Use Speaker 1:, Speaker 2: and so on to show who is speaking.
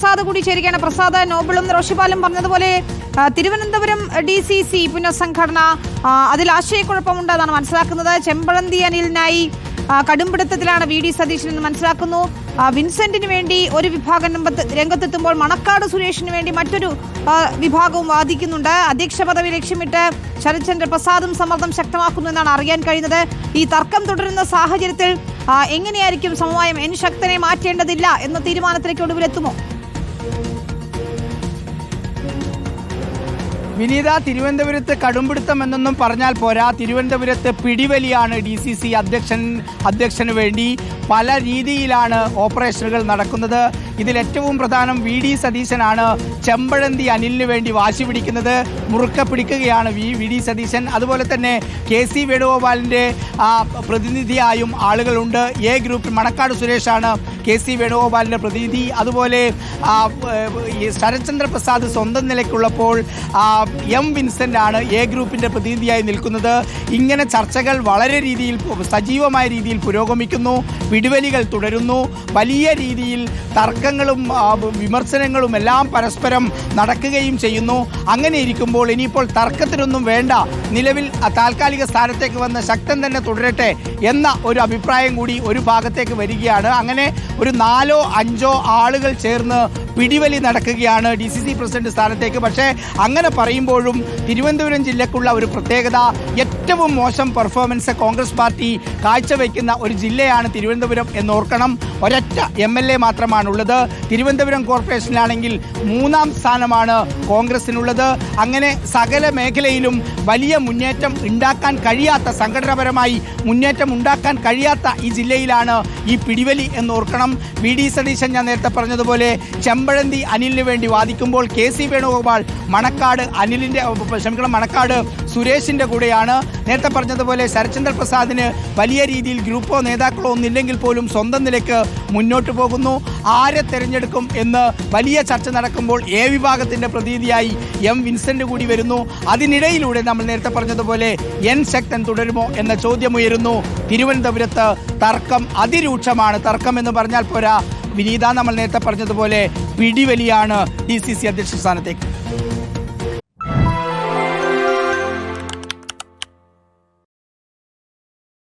Speaker 1: പ്രസാദ് കൂടി ചേരുകയാണ്. പ്രസാദ്, നോബിളും റോഷിപാലും പറഞ്ഞതുപോലെ തിരുവനന്തപുരം DCC പുനഃസംഘടന അതിൽ ആശയക്കുഴപ്പമുണ്ടെന്നാണ് മനസ്സിലാക്കുന്നത്. ചെമ്പഴന്തി അനിലിനായി കടുംപിടുത്തത്തിലാണ് VD സതീശൻ എന്ന് മനസ്സിലാക്കുന്നു. വിൻസെന്റിന് വേണ്ടി ഒരു വിഭാഗം രംഗത്തെത്തുമ്പോൾ മണക്കാട് സുരേഷിന് വേണ്ടി മറ്റൊരു വിഭാഗവും വാദിക്കുന്നുണ്ട്. അധ്യക്ഷ പദവി ലക്ഷ്യമിട്ട് ശരത്ചന്ദ്ര പ്രസാദും സമ്മർദ്ദം ശക്തമാക്കുന്നു എന്നാണ് അറിയാൻ കഴിയുന്നത്. ഈ തർക്കം തുടരുന്ന സാഹചര്യത്തിൽ എങ്ങനെയായിരിക്കും സമവായം? N ശക്തനെ മാറ്റേണ്ടതില്ല എന്ന തീരുമാനത്തിലേക്ക് ഒടുവിലെത്തുമോ?
Speaker 2: വിനീത, തിരുവനന്തപുരത്ത് കടുംപിടുത്തം എന്നൊന്നും പറഞ്ഞാൽ പോരാ. തിരുവനന്തപുരത്ത് പിടിവലിയാണ് DCC അധ്യക്ഷന് വേണ്ടി. പല രീതിയിലാണ് ഓപ്പറേഷനുകൾ നടക്കുന്നത്. ഇതിൽ ഏറ്റവും പ്രധാനം VD സതീശനാണ്. ചെമ്പഴന്തി അനിലിന് വേണ്ടി വാശി പിടിക്കുന്നത് മുറുക്ക പിടിക്കുകയാണ് VD സതീശൻ. അതുപോലെ തന്നെ KC വേണുഗോപാലിൻ്റെ പ്രതിനിധിയായും ആളുകളുണ്ട്. A ഗ്രൂപ്പിൽ മണക്കാട് സുരേഷാണ് KC വേണുഗോപാലിൻ്റെ പ്രതിനിധി. അതുപോലെ ശരത്ചന്ദ്ര പ്രസാദ് സ്വന്തം നിലയ്ക്കുള്ളപ്പോൾ M വിൻസെൻ്റ് ആണ് A ഗ്രൂപ്പിൻ്റെ പ്രതിനിധിയായി നിൽക്കുന്നത്. ഇങ്ങനെ ചർച്ചകൾ വളരെ രീതിയിൽ സജീവമായ രീതിയിൽ പുരോഗമിക്കുന്നു. പിടിവലികൾ തുടരുന്നു. വലിയ രീതിയിൽ തർക്കങ്ങളും വിമർശനങ്ങളും എല്ലാം പരസ്പരം നടക്കുകയും ചെയ്യുന്നു. അങ്ങനെ ഇരിക്കുമ്പോൾ ഇനിയിപ്പോൾ തർക്കത്തിനൊന്നും വേണ്ട, നിലവിൽ താൽക്കാലിക സ്ഥാനത്തേക്ക് വന്ന ശക്തൻ തന്നെ തുടരട്ടെ എന്ന ഒരു അഭിപ്രായം കൂടി ഒരു ഭാഗത്തേക്ക് വരികയാണ്. അങ്ങനെ ഒരു 4-5 ആളുകൾ ചേർന്ന് പിടിവലി നടക്കുകയാണ് DCC പ്രസിഡന്റ് സ്ഥാനത്തേക്ക്. പക്ഷേ അങ്ങനെ പറയുമ്പോഴും തിരുവനന്തപുരം ജില്ലക്കുള്ള ഒരു പ്രത്യേകത, ഏറ്റവും മോശം പെർഫോമൻസ് കോൺഗ്രസ് പാർട്ടി കാഴ്ചവെക്കുന്ന ഒരു ജില്ലയാണ് തിരുവനന്തപുരം എന്നോർക്കണം. ഒരൊറ്റ MLA മാത്രമാണുള്ളത്. തിരുവനന്തപുരം കോർപ്പറേഷനിലാണെങ്കിൽ 3ാം സ്ഥാനമാണ് കോൺഗ്രസിനുള്ളത്. അങ്ങനെ സകല മേഖലയിലും വലിയ മുന്നേറ്റം ഉണ്ടാക്കാൻ കഴിയാത്ത, സംഘടനാപരമായി മുന്നേറ്റം ഉണ്ടാക്കാൻ കഴിയാത്ത ഈ ജില്ലയിലാണ് ഈ പിടിവലി എന്നോർക്കണം. VD സതീശൻ ഞാൻ നേരത്തെ പറഞ്ഞതുപോലെ ചെമ്പഴന്തി അനിലിന് വേണ്ടി വാദിക്കുമ്പോൾ KC വേണുഗോപാൽ മണക്കാട് മണക്കാട് സുരേഷിൻ്റെ കൂടെയാണ്. നേരത്തെ പറഞ്ഞതുപോലെ ശരത്ചന്ദ്ര പ്രസാദിന് വലിയ രീതിയിൽ ഗ്രൂപ്പോ നേതാക്കളോ ഒന്നില്ലെങ്കിൽ പോലും സ്വന്തം നിലയ്ക്ക് മുന്നോട്ട് പോകുന്നു. ആരെ തിരഞ്ഞെടുക്കും എന്ന് വലിയ ചർച്ച നടക്കുമ്പോൾ A വിഭാഗത്തിൻ്റെ പ്രതിനിധിയായി M വിൻസെൻ്റ് കൂടി വരുന്നു. അതിനിടയിലൂടെ നമ്മൾ നേരത്തെ പറഞ്ഞതുപോലെ N ശക്തൻ തുടരുമോ എന്ന ചോദ്യമുയരുന്നു. തിരുവനന്തപുരത്ത് തർക്കം അതിരൂക്ഷമാണ്. തർക്കം എന്ന് പറഞ്ഞാൽ പോരാ വിനീത, നമ്മൾ നേരത്തെ പറഞ്ഞതുപോലെ പിടിവലിയാണ് DCC അധ്യക്ഷ സ്ഥാനത്തേക്ക്.